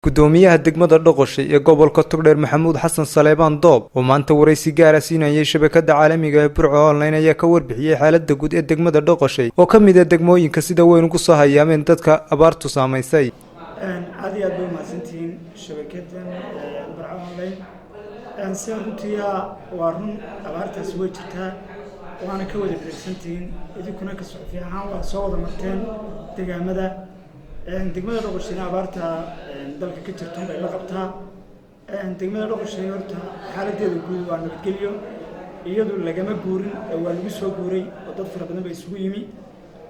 gudoomiyaha degmada Dhoqoshay ee gobolka Togdheer Maxamuud Xasan Saleebaan Doob oo maanta wareysi gaar ah siinayay shabakada caalamiga ee Burco Online ayaa ka warbixiyay xaaladda guud ee degmada Dhoqoshay oo ka mid ah degmooyinka sida weyn ugu soo hayaameen dadka abaartu saameysay. aad iyo aad bay mahadsantihiin shabakadan Burco Online runtiya waa run abaartaas way jirtaa waana ka wada dhageysantiin idinkuna ka soo fiican waa soo wada marteen deegaamada degmada Dhoqoshay abaarta dalka ka jirta bay la qabtaa degmada Dhoqoshay horta xaaladeedu guud waa nabadgelyo iyadu lagama guurin waa lagu soo guuray oo dad fara badan bay isugu yimi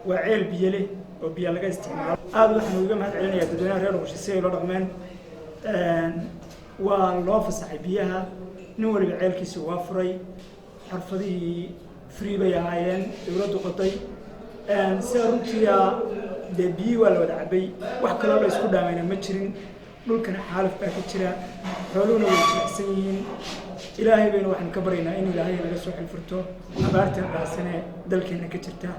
waa ceel biyo leh oo biyo laga isticmaalo aad waxaan uga mahad celinayaa dadweynaha reer Dhoqoshay si ay loo dhaqmeen waa loo fasaxay biyaha nin waliba ceelkiisa waa furay xirfadii free bay ahaayeen dawladdu qoday sida runtiya biyo waa la wada cabay wax kale oo la isku dhaamayna ma jirin dhulkana xaalaf baa ka jira xooluhuna way jilicsan yihiin ilaahay bayna waxaan ka baryaynaa in ilaahay naga soo xilfurto abaartan baasane dalkeena ka jirta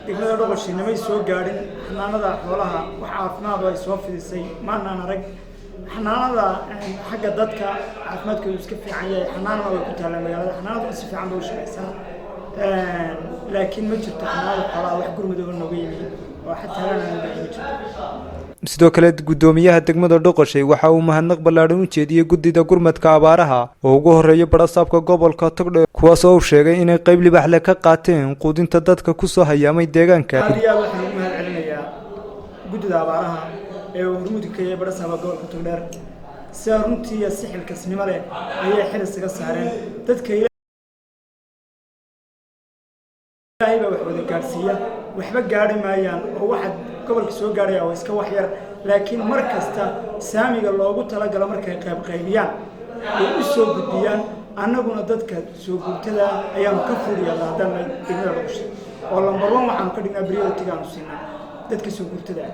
degmada Dhoqoshay namay soo gaadhin xanaanada xoolaha wax caafimaad ay soo fidisay maanaan arag xanaanada xagga dadka caafimaadkoodu iska fiican yahay xanaanada way ku taalaa magaalada xanaanada si fiican bay u shaqeysaa laakiin ma jirto xanaanada xoolaha wax gurmadooda nooga yimi oo xataa aanan baahin jirto. sidoo kale gudoomiyaha degmada Dhoqoshay waxa uu mahadnaq ballaaran u jeediyay gudida gurmadka abaaraha oo ugu horeeyay barasaabka gobolka Togdheer kuwaas oo sheegay inay qayb libax leh ka qaateen quudinta dadka ku soo hayaamay deegaanka. waxaan ugu mahad celinayaa gudida abaaraha ee hormuudka ee barasaabka gobolka Togdheer si runtii sixil kasnimo leh ayay xil isaga saareen dadka ilaahay baa wax wada gaarsiiya waxba gaari maayaan oo waxa gobolka soo gaaraya oo iska wax yar laakiin mar kasta saamiga loogu talagalo markay qaybiyaan oo u soo gudbiyaan annaguna dadka soo gudtada ayaan ka fuliyaa haddana degmada Dhoqoshay oo lambar 1 waxaan ka dhignaa priority aan siinaa dadka soo gudtada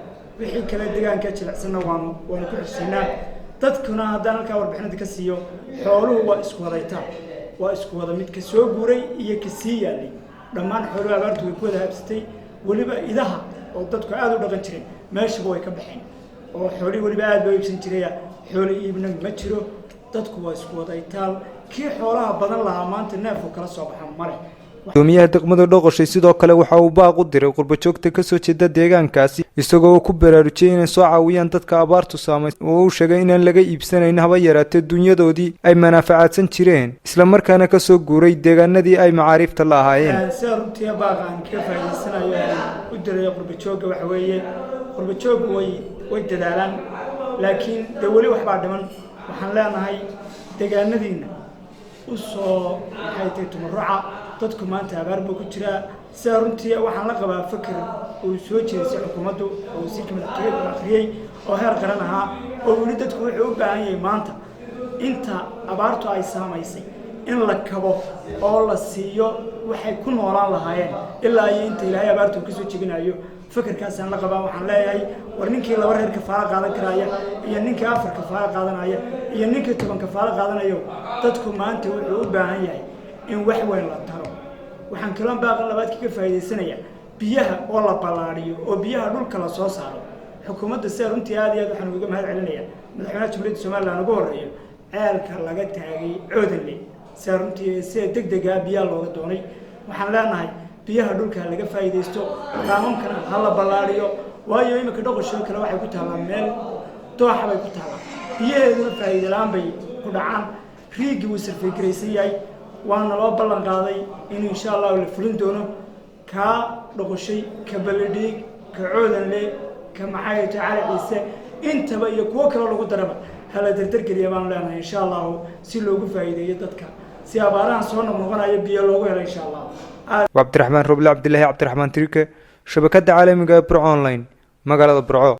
wixii kale deegaanka jilicsan waan ku xusnaa dadkuna haddana halka warbixinada ka siiyo xooluhu waa isku wadaytaa waa isku wada mid ka soo guuray iyo ka sii yaalay dhammaan xooluhu abaartu way ku wada habsatay waliba idaha oo dadku aad u dhaqan jireen meesha way ka baxeen oo xooluhu waliba aad bay u ibsan jireen xoolo iibna ma jiro dadku waa isku wadaytaal kii xoolaha badan lahaa maanta neefku kala soo baxan mare. gudoomiyaha degmada Dhoqoshay sidoo kale waxa uu baaq u diray qurbo joogta ka soo jeeda deegaankaasi isagoo ku baraarujiyay inay soo caawiyaan dadka abaartu saameysay oo uu sheegay inaan laga iibsanayn haba yaraatee dunyadoodii ay manaafacaadsan jireen isla markaana ka soo guuray deegaanadii ay macaariifta la ahaayeen. sida runtii baaqan ka faa'iideysanayo u diray qurbo joogga waxa weeye qurbo jooggu way dadaalaan laakiin wali waxba dhiman waxaan leenahay deegaanadiina u soo maxay tahay tumaruca dadku maanta abaar buu ku jiraa sida runtii waxaan la qabaa fikir uu soo jeedisay xukuumaddu oo si kamid ah akhriyay oo heer qaran ahaa oo weli dadku wuxuu u baahan yahay maanta inta abaartu ay saameysay in la kabo oo la siiyo waxay ku noolaan lahaayeen ilaa ay inta ilaahay abaartu ka soo jeginayo fikirkaasaan la qabaa waxaan leeyahay war ninkii 2 reer kafaala qaadan karaya iyo ninkii 4 kafaala qaadanaya iyo ninkii 10 kafaala qaadanayo dadku maanta wuxuu u baahan yahay in wax weyn la taro waxaan kala baaqan labaadkii ka faa'iideysanaya biyaha oo la ballaariyo oo biyaha dhulka la soo saaro xukuumadda si runtii aad iyo aad waxaan uga mahad celinayaa madaxweynaha Jamhuuriyadda Soomaaliland ugu horeeyo ceelka laga taagay Coodanle si runtii si degdeg ah biyaha looga doonay waxaan leenahay biyaha dhulka laga faa'iideysto qaamamkana hala ballaariyo waayo imika Dhoqoshay kale waxay ku taalaa meel dooxa bay ku taalaa biyaheeduna faa'iido la'aan bay ku dhacaan riigii wuu sarfeegraysan yahay waana loo ballan qaaday in insha Allah la fulin doono ka Dhoqoshay ka Baladhiig ka Coodanle ka maxay tahay Ciise intaba iyo kuwa kale lagu daraba hala dardar geliya baan leenahay insha Allah si loogu faa'iideeyo dadka si abaarahan soo noqonayo biyo loogu helo insha Allah. Abdirahmaan Roble Abdullaahi Abdirahmaan Tirike shabakada caalamiga ee Burco Online magaalada Burco.